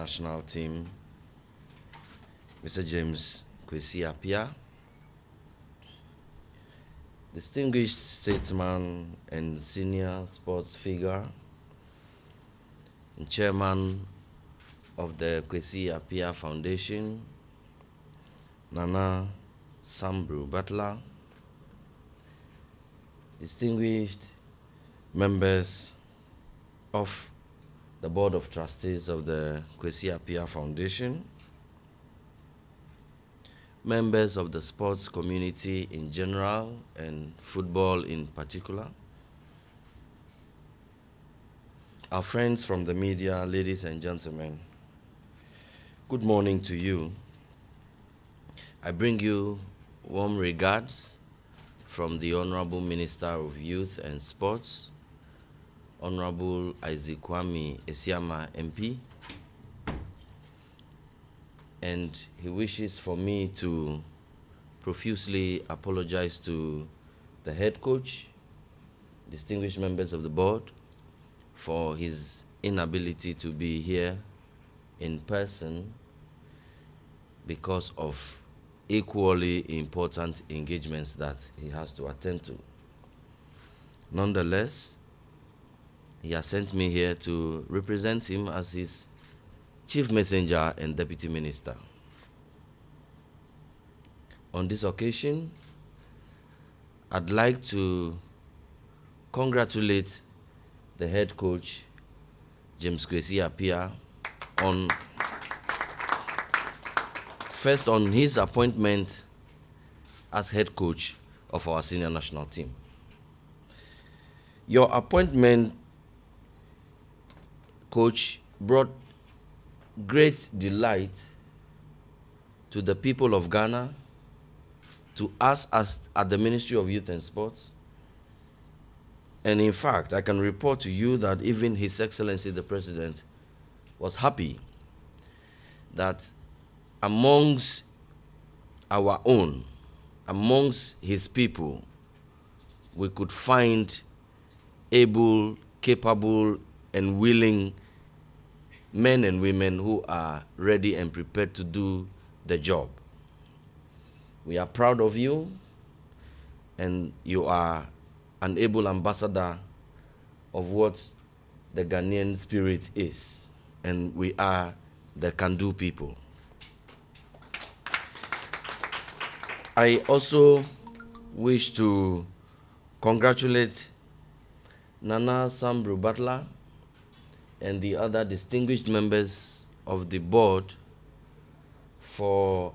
national team, Mr. James Kwesi Appiah, distinguished statesman and senior sports figure, and chairman of the Kwesi Appiah Foundation, Nana Sambru Butler, distinguished members of the Board of Trustees of the Kwesi Appiah Foundation, members of the sports community in general and football in particular, our friends from the media, ladies and gentlemen, good morning to you. I bring you warm regards from the Honorable Minister of Youth and Sports, Honorable Kwesi Appiah MP, and he wishes for me to profusely apologize to the head coach, distinguished members of the board, for his inability to be here in person because of equally important engagements that he has to attend to. Nonetheless, he has sent me here to represent him as his chief messenger and deputy minister. On this occasion, I'd like to congratulate the head coach, James Kwesi Appiah, first on his appointment as head coach of our senior national team. Your appointment, coach, brought great delight to the people of Ghana, to us as at the Ministry of Youth and Sports. And in fact, I can report to you that even His Excellency the President was happy that amongst our own, amongst his people, we could find able, capable, and willing men and women who are ready and prepared to do the job. We are proud of you, and you are an able ambassador of what the Ghanaian spirit is, and we are the can-do people. I also wish to congratulate Nana Sambru Butler and the other distinguished members of the board for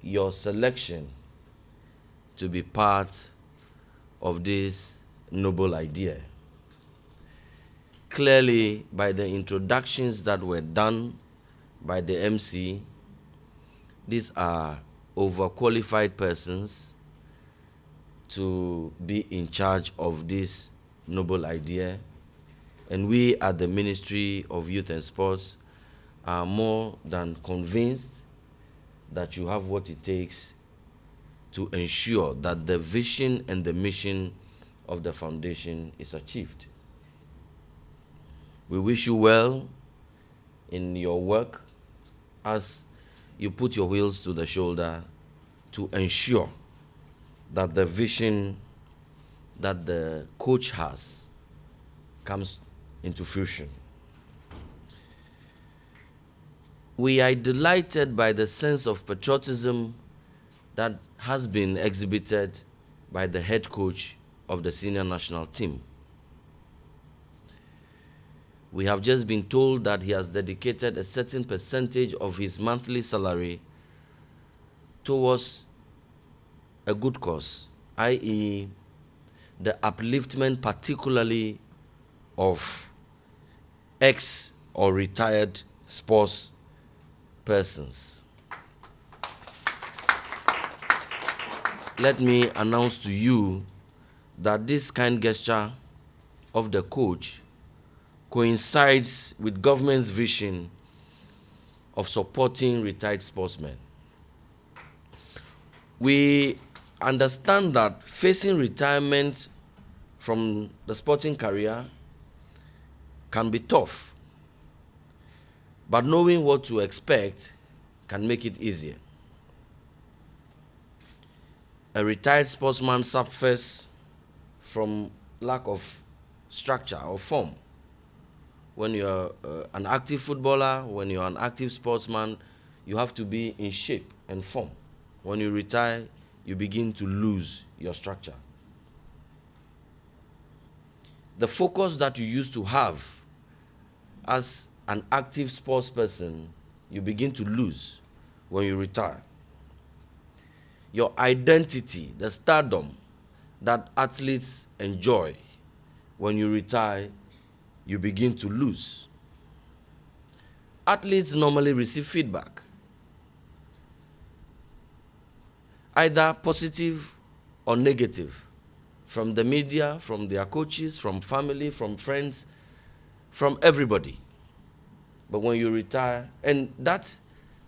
your selection to be part of this noble idea. Clearly, by the introductions that were done by the MC, these are overqualified persons to be in charge of this noble idea. And we at the Ministry of Youth and Sports are more than convinced that you have what it takes to ensure that the vision and the mission of the foundation is achieved. We wish you well in your work as you put your wheels to the shoulder to ensure that the vision that the coach has comes into fruition. We are delighted by the sense of patriotism that has been exhibited by the head coach of the senior national team. We have just been told that he has dedicated a certain percentage of his monthly salary towards a good cause, i.e., the upliftment particularly of ex or retired sports persons. Let me announce to you that this kind gesture of the coach coincides with government's vision of supporting retired sportsmen. We understand that facing retirement from the sporting career can be tough. But knowing what to expect can make it easier. A retired sportsman suffers from lack of structure or form. When you're an active footballer, when you're an active sportsman, you have to be in shape and form. When you retire, you begin to lose your structure. The focus that you used to have as an active sports person, you begin to lose when you retire. Your identity, the stardom that athletes enjoy, when you retire, you begin to lose. Athletes normally receive feedback, either positive or negative, from the media, from their coaches, from family, from friends, from everybody. But when you retire, and that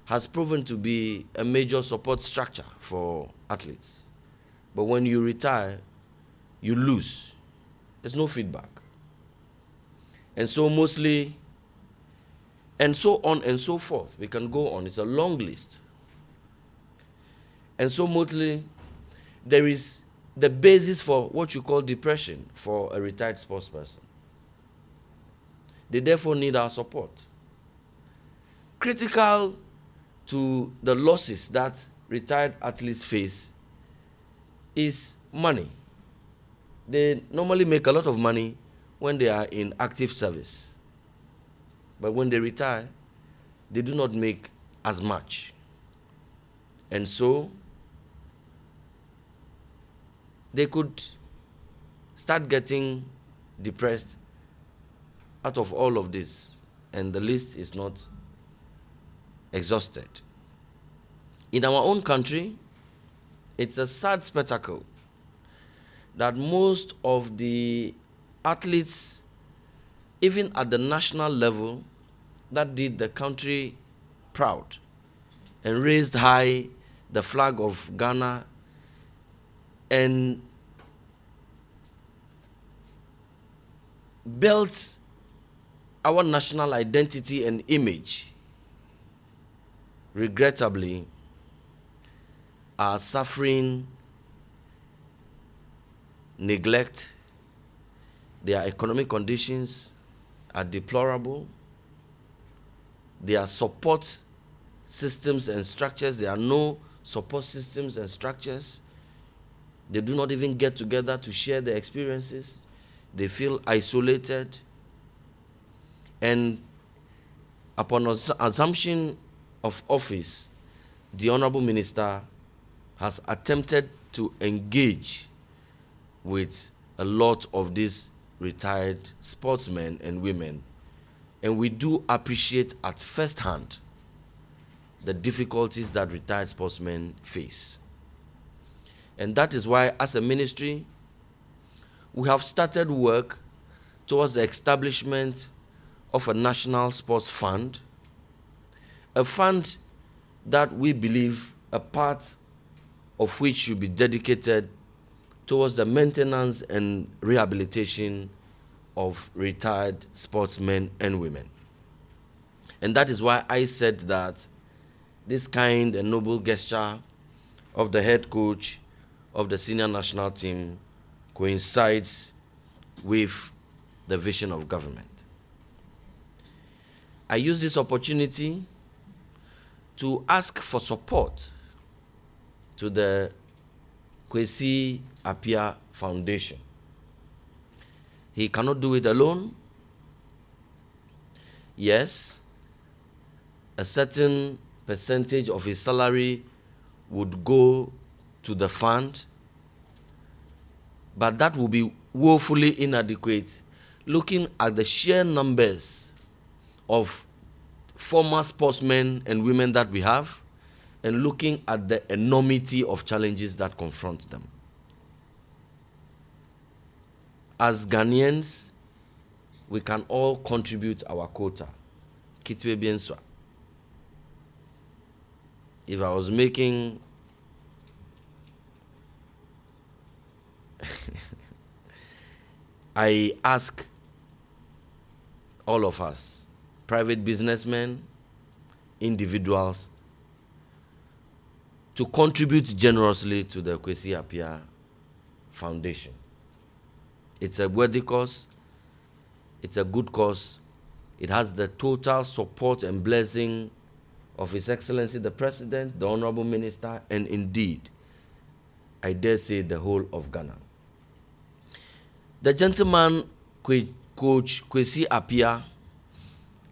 has proven to be a major support structure for athletes. But when you retire, you lose. There's no feedback. And so mostly, and so on and so forth. We can go on. It's a long list. And so mostly, there is the basis for what you call depression for a retired sports person. They therefore need our support. Critical to the losses that retired athletes face is money. They normally make a lot of money when they are in active service. But when they retire, they do not make as much. And so, they could start getting depressed out of all of this. And the list is not exhausted. In our own country, it's a sad spectacle that most of the athletes, even at the national level, that did the country proud and raised high the flag of Ghana and built our national identity and image, regrettably, are suffering neglect. Their economic conditions are deplorable. Their support systems and structures, there are no support systems and structures. They do not even get together to share their experiences. They feel isolated. And upon assumption of office, the Honorable Minister has attempted to engage with a lot of these retired sportsmen and women. And we do appreciate at first hand the difficulties that retired sportsmen face. And that is why, as a ministry, we have started work towards the establishment of a national sports fund, a fund that we believe a part of which should be dedicated towards the maintenance and rehabilitation of retired sportsmen and women. And that is why I said that this kind and noble gesture of the head coach of the senior national team coincides with the vision of government. I use this opportunity to ask for support to the Kwesi Appiah Foundation. He cannot do it alone. Yes, a certain percentage of his salary would go to the fund, but that will be woefully inadequate looking at the sheer numbers of former sportsmen and women that we have, and looking at the enormity of challenges that confront them. As Ghanaians, we can all contribute our quota. Kitwe bienswa. If I was making I ask all of us private businessmen, individuals, to contribute generously to the Kwesi Appiah Foundation. It's a worthy cause. It's a good cause. It has the total support and blessing of His Excellency the President, the Honorable Minister, and indeed, I dare say, the whole of Ghana. The gentleman, Coach Kwesi Appiah,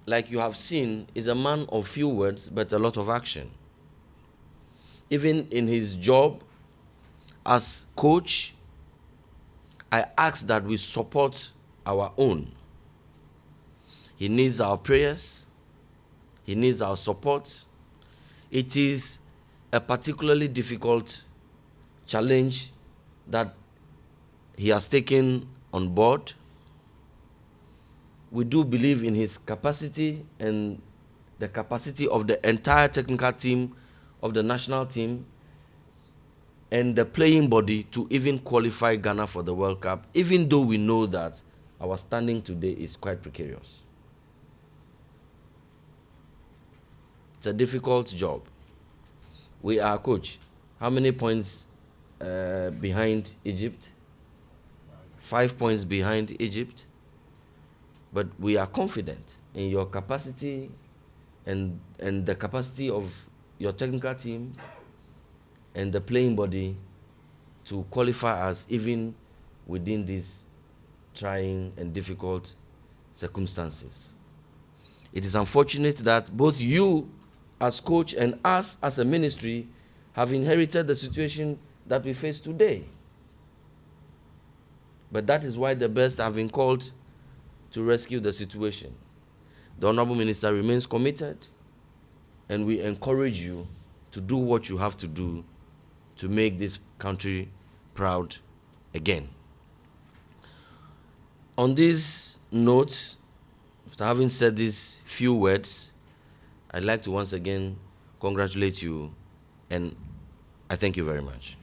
like you have seen, is a man of few words but a lot of action. Even in his job as coach, I ask that we support our own. He needs our prayers. He needs our support. It is a particularly difficult challenge that he has taken on board. We do believe in his capacity and the capacity of the entire technical team of the national team and the playing body to even qualify Ghana for the World Cup, even though we know that our standing today is quite precarious. It's a difficult job. We are, coach, how many points behind Egypt? 5 points behind Egypt. But we are confident in your capacity and the capacity of your technical team and the playing body to qualify us even within these trying and difficult circumstances. It is unfortunate that both you as coach and us as a ministry have inherited the situation that we face today. But that is why the best have been called to rescue the situation. The Honorable Minister remains committed, and we encourage you to do what you have to do to make this country proud again. On this note, after having said these few words, I'd like to once again congratulate you, and I thank you very much.